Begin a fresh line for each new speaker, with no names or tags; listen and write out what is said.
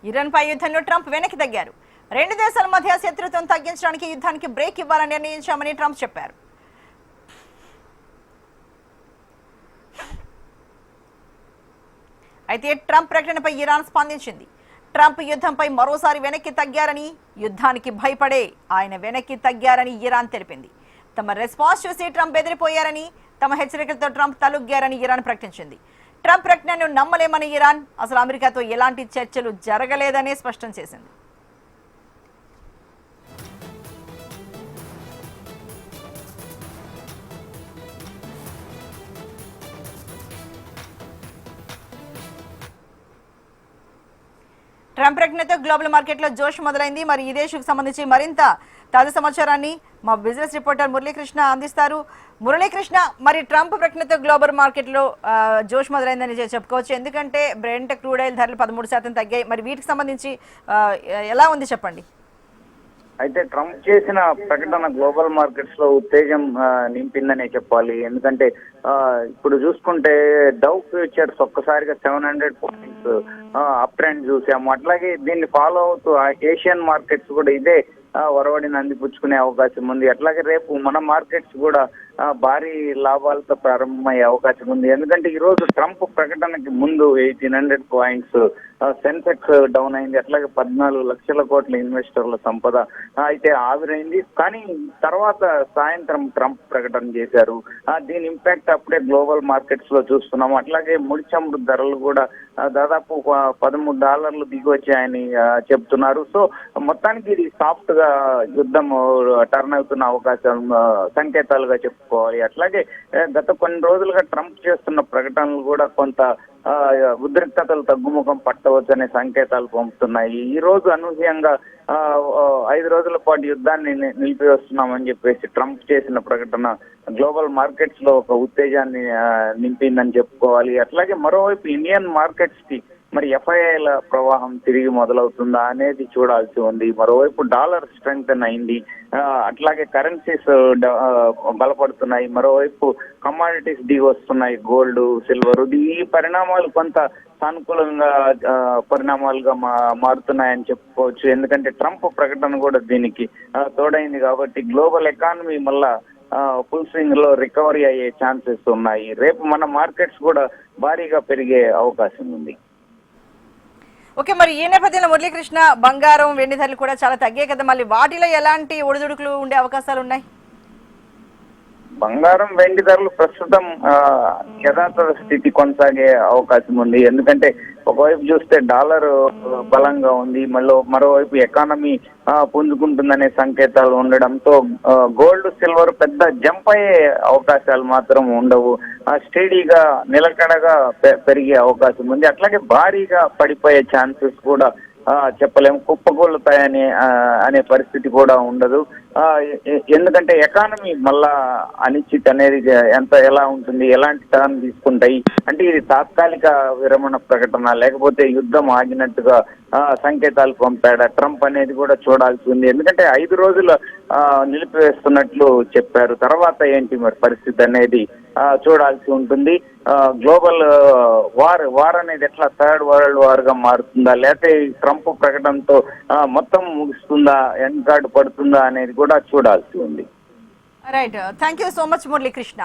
Iran పై యుద్ధంలో Trump వెనక్కి తగ్గారు. రెండు దేశాల మధ్య శత్రుత్వం తగ్గించడానికి యుద్ధానికి బ్రేక్ ఇవ్వాలని నిర్ణయించామని ట్రంప్ చెప్పారు. అయితే ట్రంప్ ప్రకటనపై ఇరాన్ స్పందించింది. ట్రంప్ యుద్ధంపై మరోసారి వెనక్కి తగ్గారని, యుద్ధానికి భయపడే ఆయన వెనక్కి తగ్గారని ఇరాన్ తెలిపింది. తమ రెస్పాన్స్ చూసి ట్రంప్ బెదిరిపోయారని, తమ హెచ్చరికలతో ట్రంప్ తలొగ్గారని ఇరాన్ ప్రకటించింది. ట్రంప్ ప్రకటనను నమ్మలేమని ఇరాన్ అసలు అమెరికాతో ఎలాంటి చర్చలు జరగలేదని స్పష్టం చేసింది. ట్రంప్ ప్రకటనతో గ్లోబల్ మార్కెట్లో జోష్ మొదలైంది. మరి ఇదే ఇష్యూకి సంబంధించి మరింత తాజా సమాచారాన్ని మా బిజినెస్ రిపోర్టర్ మురళీకృష్ణ అందిస్తారు. మురళీకృష్ణ, మరి ట్రంప్ ప్రకటనతో గ్లోబల్ మార్కెట్లో జోష్ మొదలైందని చెప్పుకోవచ్చు. ఎందుకంటే బ్రెంట్ క్రూడ్ ఆయిల్ ధరలు 13% తగ్గాయి. మరి వీటికి సంబంధించి ఎలా ఉంది చెప్పండి.
అయితే ట్రంప్ చేసిన ప్రకటన గ్లోబల్ మార్కెట్స్ లో ఉత్తేజం నింపిందనే చెప్పాలి. ఎందుకంటే ఇప్పుడు చూసుకుంటే డౌ ఫ్యూచర్స్ ఒక్కసారిగా 700 పాయింట్స్ అప్ ట్రెండ్ చూసాము. అట్లాగే దీన్ని ఫాలో అవుతూ ఏషియన్ మార్కెట్స్ కూడా ఇదే ఒరవడిని అందిపుచ్చుకునే అవకాశం ఉంది. అట్లాగే రేపు మన మార్కెట్స్ కూడా భారీ లాభాలతో ప్రారంభమయ్యే అవకాశం ఉంది. ఎందుకంటే ఈ రోజు ట్రంప్ ప్రకటనకి ముందు 1800 పాయింట్స్ సెన్సెక్స్ డౌన్ అయింది. అట్లాగే 14 లక్షల కోట్ల ఇన్వెస్టర్ల సంపద అయితే ఆవిరైంది. కానీ తర్వాత సాయంత్రం ట్రంప్ ప్రకటన చేశారు. దీని ఇంపాక్ట్ అప్పుడే గ్లోబల్ మార్కెట్స్ లో చూస్తున్నాము. అట్లాగే ముడి చమురు ధరలు కూడా దాదాపు $13 దిగి వచ్చాయని చెప్తున్నారు. సో మొత్తానికి ఇది సాఫ్ట్ గా యుద్ధం టర్న్ అవుతున్న అవకాశం సంకేతాలుగా చెప్పుకోవాలి. అట్లాగే గత కొన్ని రోజులుగా ట్రంప్ చేస్తున్న ప్రకటనలు కూడా కొంత ఉద్రిక్తతలు తగ్గుముఖం పట్టవచ్చనే సంకేతాలు పంపుతున్నాయి. ఈ రోజు అనూహ్యంగా 5 రోజుల పాటు యుద్ధాన్ని నిలిపివేస్తున్నామని చెప్పేసి ట్రంప్ చేసిన ప్రకటన గ్లోబల్ మార్కెట్స్ లో ఒక ఉత్తేజాన్ని నింపిందని చెప్పుకోవాలి. అట్లాగే మరోవైపు ఇండియన్ మార్కెట్స్ కి మరి ఎఫ్ఐఐల ప్రవాహం తిరిగి మొదలవుతుందా అనేది చూడాల్సి ఉంది. మరోవైపు డాలర్ స్ట్రెంగ్తన్ అయింది. అట్లాగే కరెన్సీస్ బలపడుతున్నాయి. మరోవైపు కమాడిటీస్ దిగి వస్తున్నాయి, గోల్డ్, సిల్వర్. ఈ పరిణామాలు కొంత సానుకూలంగా పరిణామాలుగా మారుతున్నాయని చెప్పుకోవచ్చు. ఎందుకంటే ట్రంప్ ప్రకటన కూడా దీనికి తోడైంది కాబట్టి గ్లోబల్ ఎకానమీ మళ్ళా ఫుల్ స్వింగ్ లో రికవరీ అయ్యే ఛాన్సెస్ ఉన్నాయి. రేపు మన మార్కెట్స్ కూడా భారీగా పెరిగే అవకాశం ఉంది.
ఓకే, మరి ఈ నేపథ్యంలో మురళీకృష్ణ, బంగారం, వెండి ధరలు కూడా చాలా తగ్గాయి కదా, మళ్ళీ వాటిలో ఎలాంటి ఒడిదుడుకులు ఉండే అవకాశాలు ఉన్నాయి?
బంగారం, వెండి ధరలు ప్రస్తుతం యథాతథ స్థితి కొనసాగే అవకాశం ఉంది. ఎందుకంటే ఒకవైపు చూస్తే డాలర్ బలంగా ఉంది, మరోవైపు ఎకానమీ పుంజుకుంటుందనే సంకేతాలు ఉండడంతో గోల్డ్, సిల్వర్ పెద్ద జంప్ అయ్యే అవకాశాలు మాత్రం ఉండవు. స్టడీగా నిలకడగా పెరిగే అవకాశం ఉంది. అట్లాగే భారీగా పడిపోయే ఛాన్సెస్ కూడా చెప్పలేము. కుప్పకూలుతాయని అనే పరిస్థితి కూడా ఉండదు. ఎందుకంటే ఎకానమీ మళ్ళా అనిశ్చితి అనేది ఎలా ఉంటుంది, ఎలాంటి టర్న్ తీసుకుంటాయి అంటే ఇది తాత్కాలిక విరమణ ప్రకటన లేకపోతే యుద్ధం ఆగినట్టుగా సంకేతాలు పంపాడా ట్రంప్ అనేది కూడా చూడాల్సి ఉంది. ఎందుకంటే 5 రోజులు నిలిపివేస్తున్నట్లు చెప్పారు. తర్వాత ఏంటి మరి పరిస్థితి అనేది చూడాల్సి ఉంటుంది. గ్లోబల్ వార్ అనేది ఎట్లా థర్డ్ వరల్డ్ వార్ గా మారుతుందా, లేకపోతే ట్రంప్ ప్రకటనతో మొత్తం ముగుస్తుందా, ఎండ్ కార్డు పడుతుందా అనేది కూడా చూడాల్సి ఉంది.
Right, thank you so much Muralikrishna.